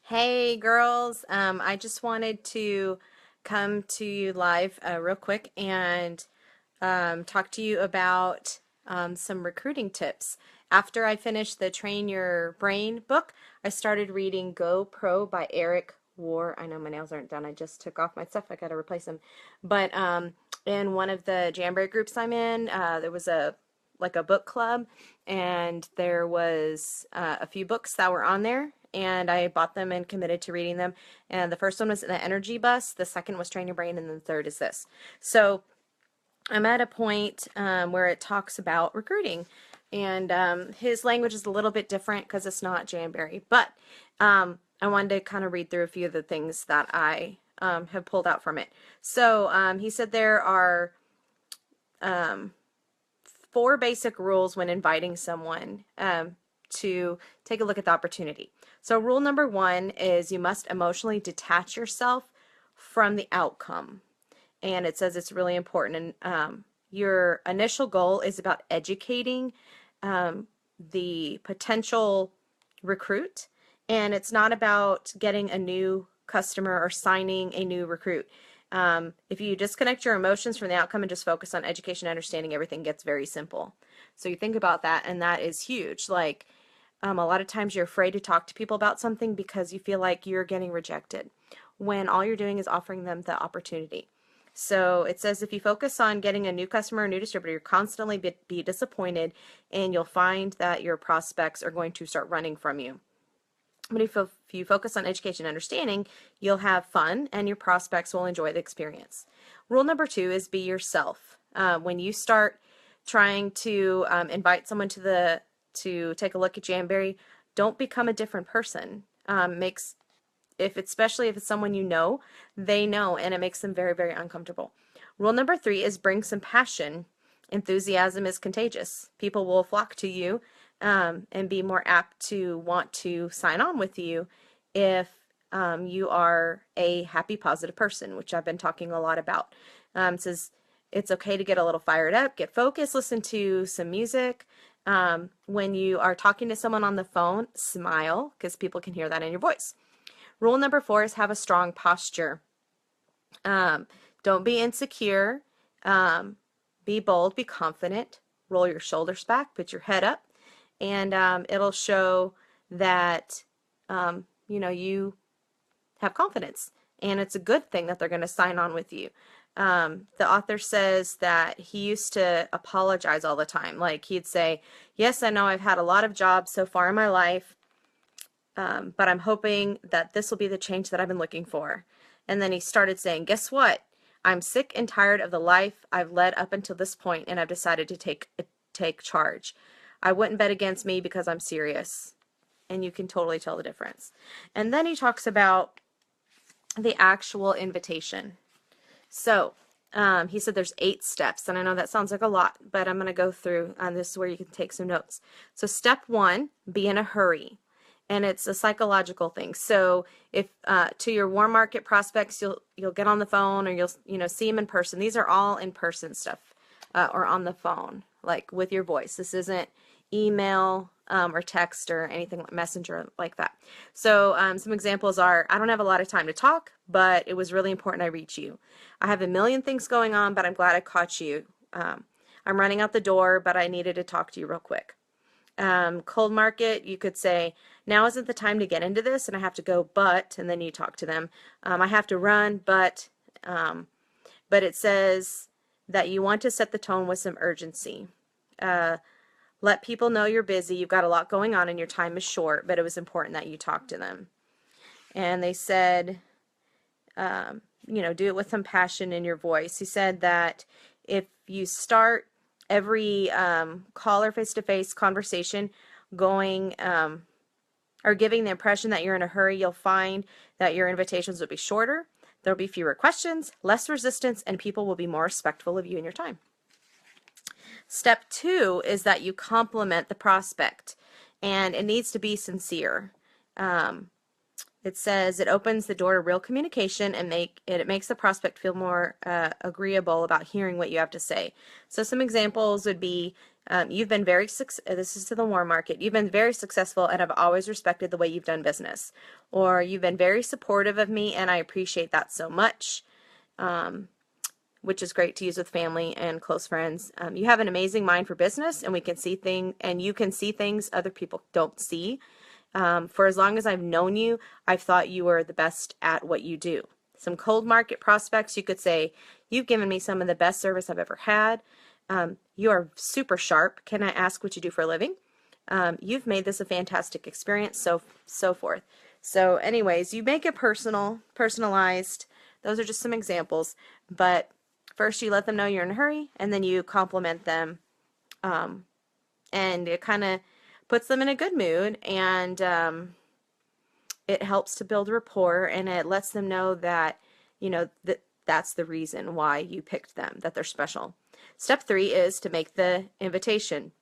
Hey girls, I just wanted to come to you live real quick and talk to you about some recruiting tips. After I finished the Train Your Brain book, I started reading Go Pro by Eric Worre. I know my nails aren't done. I just took off my stuff. I got to replace them. But in one of the Jamboree groups I'm in, there was a book club, and there was a few books that were on there, and I bought them and committed to reading them. And the first one was The Energy Bus, the second was Train Your Brain, and then the third is this. So I'm at a point where it talks about recruiting, and his language is a little bit different because it's not Jamberry, but I wanted to kind of read through a few of the things that I have pulled out from it. So he said there are um, four basic rules when inviting someone to take a look at the opportunity. So rule number one is you must emotionally detach yourself from the outcome. And it says it's really important. And your initial goal is about educating the potential recruit, and it's not about getting a new customer or signing a new recruit. If you disconnect your emotions from the outcome and just focus on education and understanding, everything gets very simple. So you think about that, and that is huge. Like a lot of times you're afraid to talk to people about something because you feel like you're getting rejected, when all you're doing is offering them the opportunity. So it says if you focus on getting a new customer or new distributor, you'll constantly be disappointed, and you'll find that your prospects are going to start running from you. But if you focus on education and understanding, you'll have fun, and your prospects will enjoy the experience. Rule number two is be yourself. When you start trying to invite someone to take a look at Jamberry, don't become a different person. Especially if it's someone you know, they know, and it makes them very, very uncomfortable. Rule number three is bring some passion. Enthusiasm is contagious. People will flock to you and be more apt to want to sign on with you if you are a happy, positive person, which I've been talking a lot about. It says it's okay to get a little fired up, get focused, listen to some music. When you are talking to someone on the phone, smile, because people can hear that in your voice. Rule number four is have a strong posture. Don't be insecure. Be bold, be confident. Roll your shoulders back, put your head up, and it'll show that you have confidence, and it's a good thing that they're going to sign on with you. The author says that he used to apologize all the time. Like he'd say, yes, I know I've had a lot of jobs so far in my life, but I'm hoping that this will be the change that I've been looking for. And then he started saying, guess what? I'm sick and tired of the life I've led up until this point, and I've decided to take charge. I wouldn't bet against me because I'm serious. And you can totally tell the difference. And then he talks about the actual invitation. So he said there's 8 steps, and I know that sounds like a lot, but I'm going to go through, and this is where you can take some notes. So step 1, be in a hurry. And it's a psychological thing. So if to your warm market prospects, you'll get on the phone, or you'll see them in person. These are all in person stuff, or on the phone, like with your voice. This isn't email or text or anything like messenger like that. So some examples are: I don't have a lot of time to talk, but it was really important I reach you. I have a million things going on, but I'm glad I caught you. I'm running out the door, but I needed to talk to you real quick. Cold market, you could say, now isn't the time to get into this, and I have to go, and then you talk to them. I have to run, but it says that you want to set the tone with some urgency. Let people know you're busy, you've got a lot going on, and your time is short, but it was important that you talk to them. And they said, do it with some passion in your voice. He said that if you start every call or face-to-face conversation going or giving the impression that you're in a hurry, you'll find that your invitations will be shorter, there'll be fewer questions, less resistance, and people will be more respectful of you and your time. Step 2 is that you compliment the prospect, and it needs to be sincere. It says it opens the door to real communication and it makes the prospect feel more agreeable about hearing what you have to say. So some examples would be, you've been very this is to the warm market. You've been very successful and I've always respected the way you've done business. Or you've been very supportive of me and I appreciate that so much. Which is great to use with family and close friends. You have an amazing mind for business, and you can see things other people don't see. For as long as I've known you, I've thought you were the best at what you do. Some cold market prospects, you could say, you've given me some of the best service I've ever had. You are super sharp. Can I ask what you do for a living? You've made this a fantastic experience, so forth. So anyways, you make it personalized. Those are just some examples, but first, you let them know you're in a hurry, and then you compliment them, and it kind of puts them in a good mood, and it helps to build rapport, and it lets them know that, that's the reason why you picked them, that they're special. Step 3 is to make the invitation,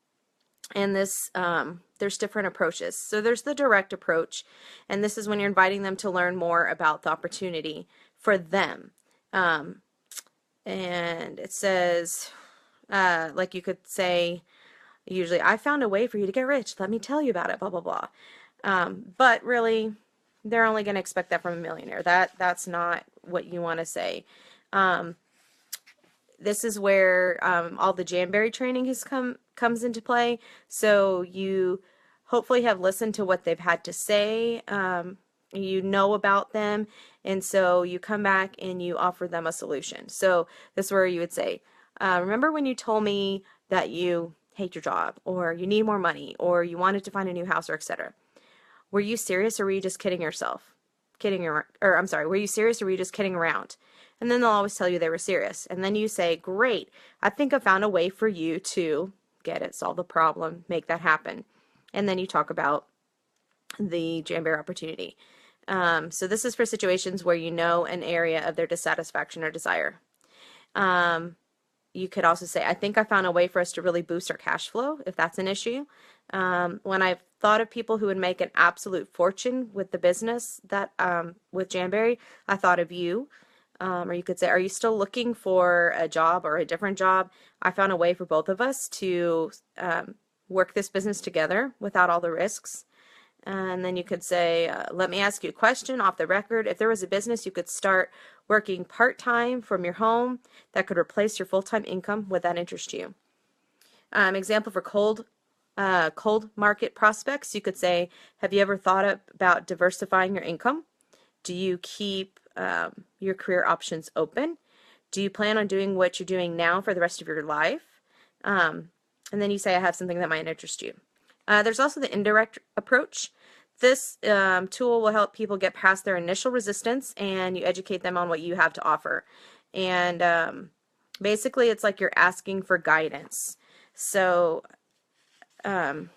and this there's different approaches. So there's the direct approach, and this is when you're inviting them to learn more about the opportunity for them. And it says, like you could say, usually, I found a way for you to get rich. Let me tell you about it, blah, blah, blah. But really, they're only going to expect that from a millionaire. That's not what you want to say. This is where all the Jamberry training comes into play. So you hopefully have listened to what they've had to say. You know about them, and so you come back and you offer them a solution. So this is where you would say, remember when you told me that you hate your job, or you need more money, or you wanted to find a new house, or etc. Were you serious, or were you just kidding yourself? Were you serious, or were you just kidding around? And then they'll always tell you they were serious. And then you say, great, I think I found a way for you to get it, solve the problem, make that happen. And then you talk about the Jamberry opportunity. So this is for situations where you know an area of their dissatisfaction or desire. You could also say, I think I found a way for us to really boost our cash flow, if that's an issue. When I've thought of people who would make an absolute fortune with the business with Jamberry, I thought of you. Or you could say, are you still looking for a job or a different job? I found a way for both of us to work this business together without all the risks. And then you could say, let me ask you a question off the record. If there was a business you could start working part-time from your home that could replace your full-time income, would that interest you? Example for cold market prospects, you could say, have you ever thought about diversifying your income? Do you keep your career options open? Do you plan on doing what you're doing now for the rest of your life? And then you say, I have something that might interest you. There's also the indirect approach. This tool will help people get past their initial resistance, and you educate them on what you have to offer. And basically, it's like you're asking for guidance. So some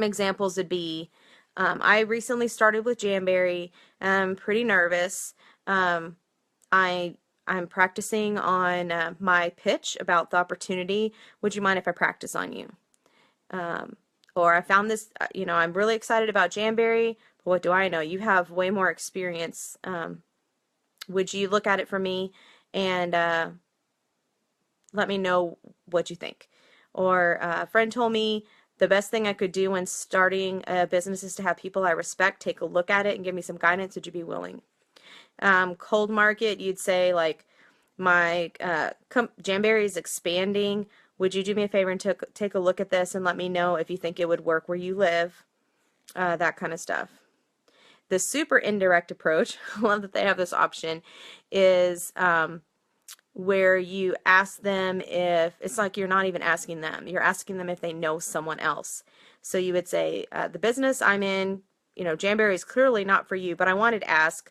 examples would be, I recently started with Jamberry. I'm pretty nervous. I'm practicing on my pitch about the opportunity. Would you mind if I practice on you? Or I found this, I'm really excited about Jamberry, but what do I know? You have way more experience. Would you look at it for me and let me know what you think? Or a friend told me the best thing I could do when starting a business is to have people I respect take a look at it and give me some guidance. Would you be willing? Cold market, you'd say, like, my Jamberry is expanding. Would you do me a favor and take a look at this and let me know if you think it would work where you live? That kind of stuff. The super indirect approach, I love that they have this option, is where you ask them if, it's like you're not even asking them, you're asking them if they know someone else. So you would say, the business I'm in, Jamberry is clearly not for you, but I wanted to ask,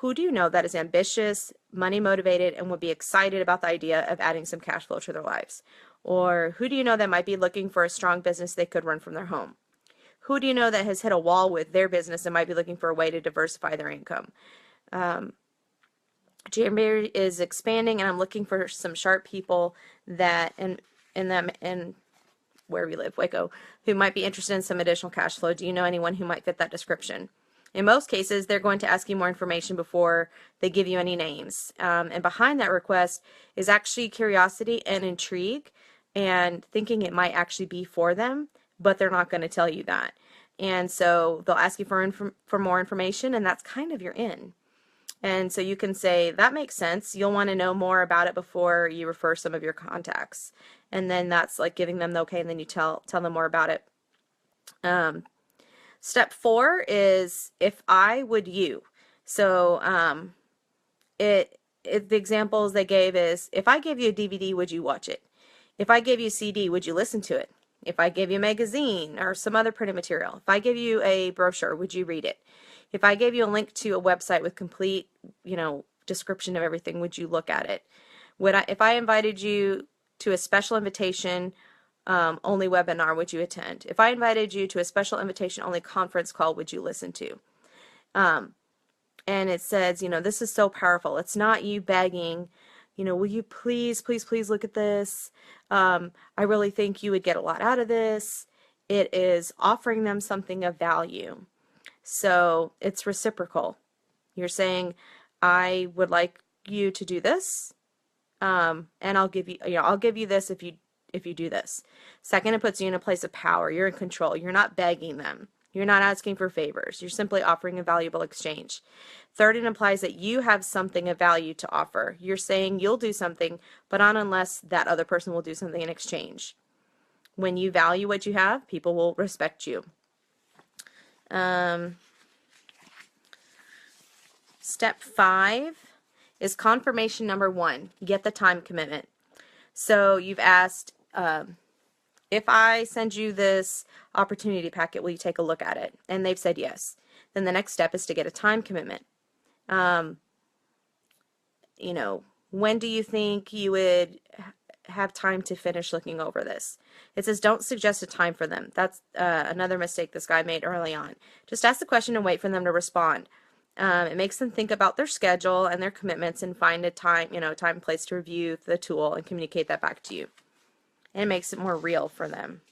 who do you know that is ambitious, money motivated, and would be excited about the idea of adding some cash flow to their lives? Or who do you know that might be looking for a strong business they could run from their home? Who do you know that has hit a wall with their business and might be looking for a way to diversify their income? Jamberry is expanding, and I'm looking for some sharp people that in where we live, Waco, who might be interested in some additional cash flow. Do you know anyone who might fit that description? In most cases, they're going to ask you more information before they give you any names. And behind that request is actually curiosity and intrigue and thinking it might actually be for them, but they're not going to tell you that. And so they'll ask you for more information, and that's kind of your in. And so you can say, that makes sense. You'll want to know more about it before you refer some of your contacts. And then that's like giving them the okay, and then you tell them more about it. Step 4 is if I would you. So the examples they gave is, if I gave you a DVD, would you watch it? If I gave you a CD, would you listen to it? If I gave you a magazine or some other printed material, if I gave you a brochure, would you read it? If I gave you a link to a website with complete, description of everything, would you look at it? If I invited you to a special invitation only webinar, would you attend? If I invited you to a special invitation only conference call, would you listen to? And it says, this is so powerful. It's not you begging, will you please, please, please look at this? I really think you would get a lot out of this. It is offering them something of value. So it's reciprocal. You're saying, I would like you to do this, and I'll give you this if you do this. Second, it puts you in a place of power. You're in control. You're not begging them. You're not asking for favors. You're simply offering a valuable exchange. Third, it implies that you have something of value to offer. You're saying you'll do something, but not unless that other person will do something in exchange. When you value what you have, people will respect you. Step 5 is confirmation number 1. Get the time commitment. So you've asked, if I send you this opportunity packet, will you take a look at it? And they've said yes. Then the next step is to get a time commitment. When do you think you would have time to finish looking over this? It says don't suggest a time for them. That's another mistake this guy made early on. Just ask the question and wait for them to respond. It makes them think about their schedule and their commitments and find a time, time and place to review the tool and communicate that back to you. And it makes it more real for them.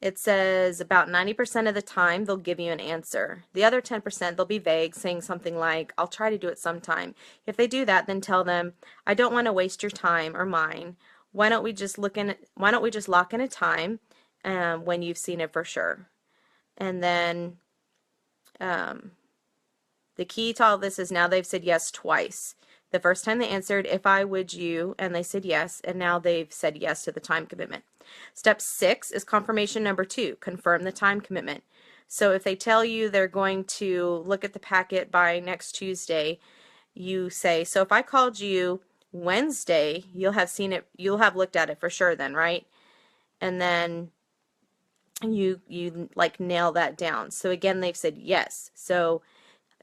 It says about 90% of the time they'll give you an answer. The other 10% they'll be vague, saying something like, I'll try to do it sometime. If they do that, then tell them, I don't want to waste your time or mine. Why don't we just lock in a time when you've seen it for sure? And then the key to all this is now they've said yes twice. The first time they answered, if I would you, and they said yes, and now they've said yes to the time commitment. Step 6 is confirmation number 2, confirm the time commitment. So if they tell you they're going to look at the packet by next Tuesday, you say, so if I called you Wednesday, you'll have seen it, you'll have looked at it for sure then, right? And then you like nail that down. So again, they've said yes. So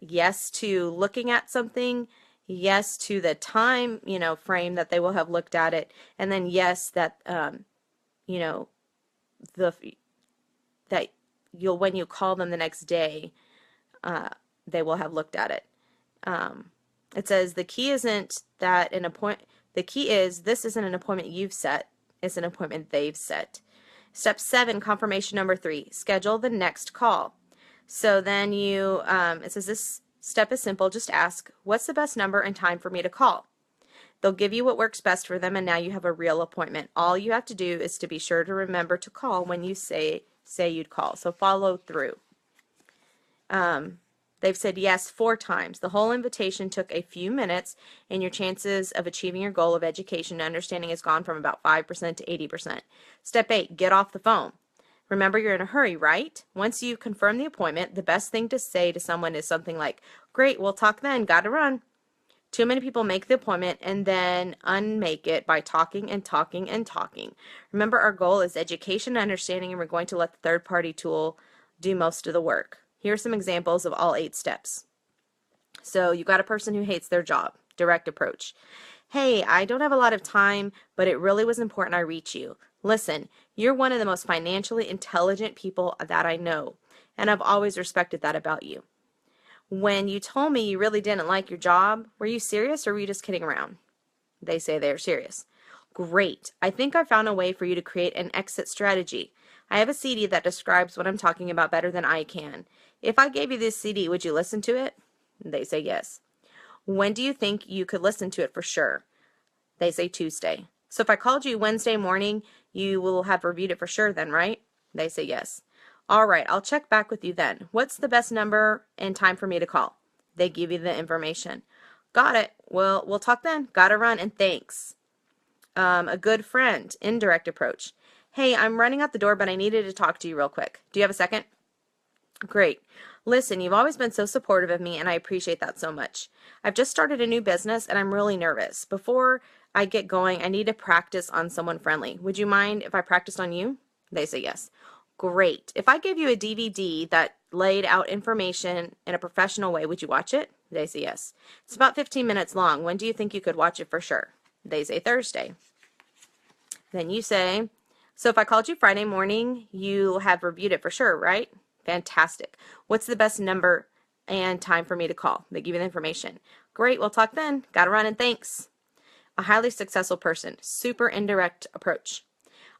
yes to looking at something, yes to the time, frame that they will have looked at it, and then yes that when you call them the next day, they will have looked at it. It says the key isn't that the key is this isn't an appointment you've set, it's an appointment they've set. Step 7, confirmation number 3, schedule the next call. So then it says this step is simple, just ask, what's the best number and time for me to call? They'll give you what works best for them, and now you have a real appointment. All you have to do is to be sure to remember to call when you say you'd call. So follow through. They've said yes 4 times. The whole invitation took a few minutes, and your chances of achieving your goal of education and understanding has gone from about 5% to 80%. Step 8, get off the phone. Remember, you're in a hurry, right? Once you confirm the appointment, the best thing to say to someone is something like, great, we'll talk then, gotta run. Too many people make the appointment and then unmake it by talking and talking and talking. Remember, our goal is education and understanding, and we're going to let the third-party tool do most of the work. Here are some examples of all 8 steps. So you've got a person who hates their job. Direct approach. Hey, I don't have a lot of time, but it really was important I reach you. Listen, you're one of the most financially intelligent people that I know, and I've always respected that about you. When you told me you really didn't like your job, were you serious or were you just kidding around? They say they're serious. Great. I think I found a way for you to create an exit strategy. I have a CD that describes what I'm talking about better than I can. If I gave you this CD, would you listen to it? They say yes. When do you think you could listen to it for sure? They say Tuesday. So if I called you Wednesday morning, you will have reviewed it for sure then, right? They say yes. All right, I'll check back with you then. What's the best number and time for me to call? They give you the information. Got it. Well, we'll talk then. Gotta run, and thanks. A good friend, indirect approach. Hey, I'm running out the door, but I needed to talk to you real quick. Do you have a second? Great. Listen, you've always been so supportive of me, and I appreciate that so much. I've just started a new business, and I'm really nervous. Before I get going, I need to practice on someone friendly. Would you mind if I practiced on you? They say yes. Great. If I gave you a DVD that laid out information in a professional way, would you watch it? They say yes. It's about 15 minutes long. When do you think you could watch it for sure? They say Thursday. Then you say, so if I called you Friday morning, you have reviewed it for sure, right? Fantastic. What's the best number and time for me to call? They give you the information. Great, we'll talk then. Gotta run, and thanks. A highly successful person, super indirect approach.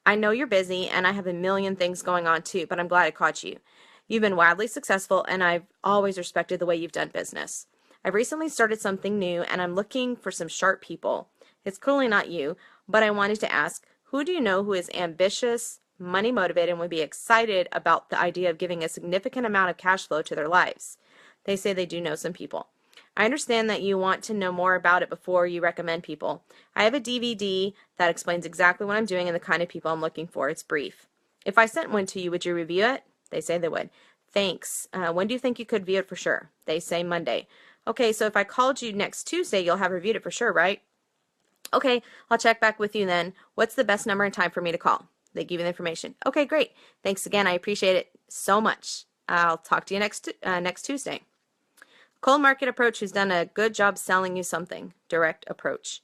I know you're busy and I have a million things going on too, but I'm glad I caught you. You've been wildly successful and I've always respected the way you've done business. I've recently started something new and I'm looking for some sharp people. It's clearly not you, but I wanted to ask, who do you know who is ambitious, money motivated, and would be excited about the idea of giving a significant amount of cash flow to their lives? They say they do know some people. I understand that you want to know more about it before you recommend people. I have a DVD that explains exactly what I'm doing and the kind of people I'm looking for. It's brief. If I sent one to you, would you review it? They say they would. Thanks. When do you think you could view it for sure? They say Monday. Okay, so if I called you next Tuesday, you'll have reviewed it for sure, right? Okay, I'll check back with you then. What's the best number and time for me to call? They give you the information. Okay, great. Thanks again. I appreciate it so much. I'll talk to you next Tuesday. Cold market approach who's done a good job selling you something. Direct approach.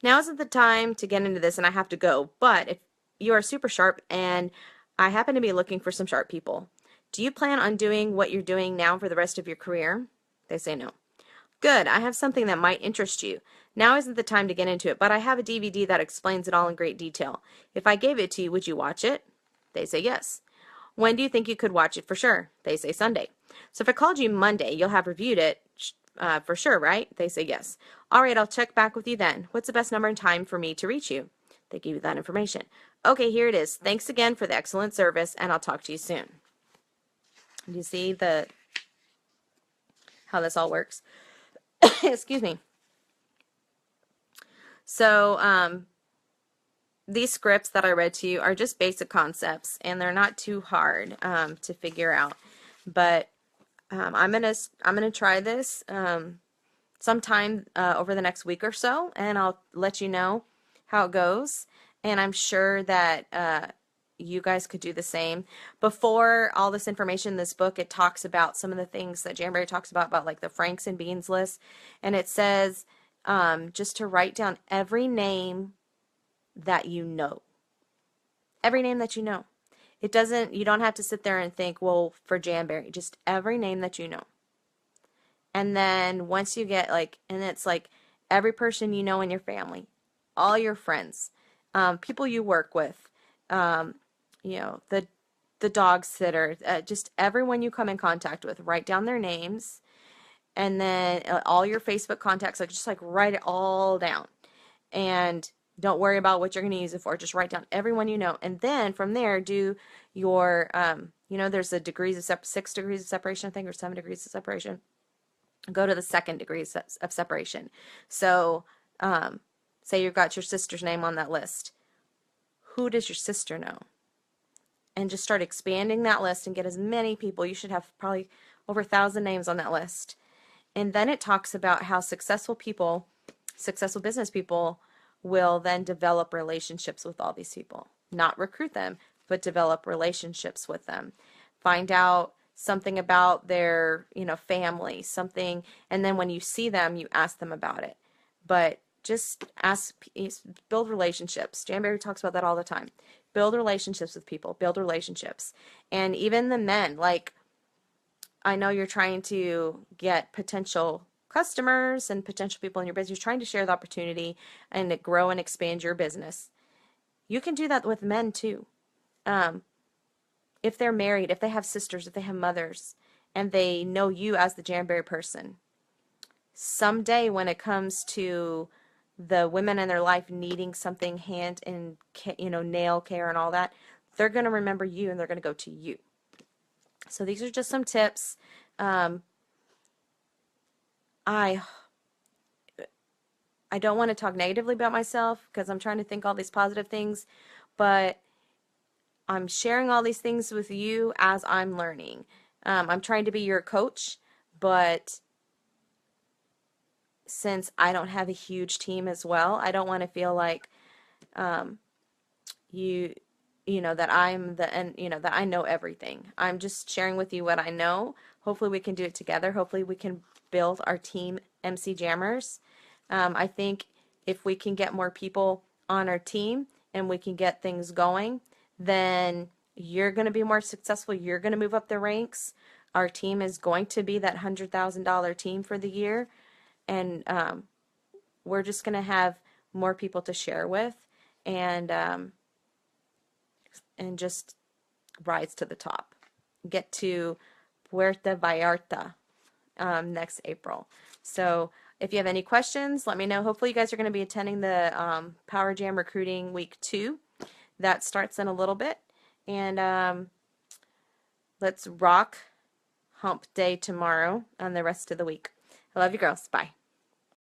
Now isn't the time to get into this and I have to go, but if you are super sharp and I happen to be looking for some sharp people, do you plan on doing what you're doing now for the rest of your career? They say no. Good, I have something that might interest you. Now isn't the time to get into it, but I have a DVD that explains it all in great detail. If I gave it to you, would you watch it? They say yes. When do you think you could watch it for sure? They say Sunday. So if I called you Monday, you'll have reviewed it for sure, right? They say yes. All right, I'll check back with you then. What's the best number and time for me to reach you? They give you that information. Okay, here it is. Thanks again for the excellent service, and I'll talk to you soon. Do you see how this all works? Excuse me. So these scripts that I read to you are just basic concepts, and they're not too hard to figure out. But I'm gonna try this sometime over the next week or so, and I'll let you know how it goes. And I'm sure that you guys could do the same. Before all this information in this book, it talks about some of the things that Jamberry talks about like the Franks and Beans list. And it says just to write down every name that you know. Every name that you know. You don't have to sit there and think, well, for Jamberry, just every name that you know. And then once you get and it's like every person you know in your family, all your friends, people you work with, the dog sitter, just everyone you come in contact with, write down their names, and then all your Facebook contacts, just write it all down, and don't worry about what you're going to use it for. Just write down everyone you know, and then from there do your, there's the 6 degrees of separation, I think, or 7 degrees of separation. Go to the 2nd degree of separation. So, say you've got your sister's name on that list. Who does your sister know? And just start expanding that list and get as many people. You should have probably over 1,000 names on that list. And then it talks about how successful business people will then develop relationships with all these people. Not recruit them, but develop relationships with them. Find out something about their, family, something, and then when you see them, you ask them about it. But just build relationships. Jamberry talks about that all the time. Build relationships with people. Build relationships. And even the men, I know you're trying to get potential customers and potential people in your business. You're trying to share the opportunity and to grow and expand your business. You can do that with men too. if they're married, if they have sisters, if they have mothers, and they know you as the Jamberry person, someday when it comes to the women in their life needing something hand and nail care and all that, they're going to remember you and they're going to go to you. So these are just some tips. um, I I don't want to talk negatively about myself because I'm trying to think all these positive things, but I'm sharing all these things with you as I'm learning. I'm trying to be your coach, but since I don't have a huge team as well, I don't want to feel like um, you that I'm the and that I know everything. I'm just sharing with you what I know. Hopefully we can do it together. Hopefully we can build our team MC Jammers. I think if we can get more people on our team and we can get things going, then you're going to be more successful. You're going to move up the ranks. Our team is going to be that $100,000 team for the year, and we're just going to have more people to share with, and just rise to the top. Get to Puerto Vallarta next April. So if you have any questions, let me know. Hopefully you guys are going to be attending the Power Jam Recruiting Week 2. That starts in a little bit. And let's rock hump day tomorrow and the rest of the week. I love you girls. Bye.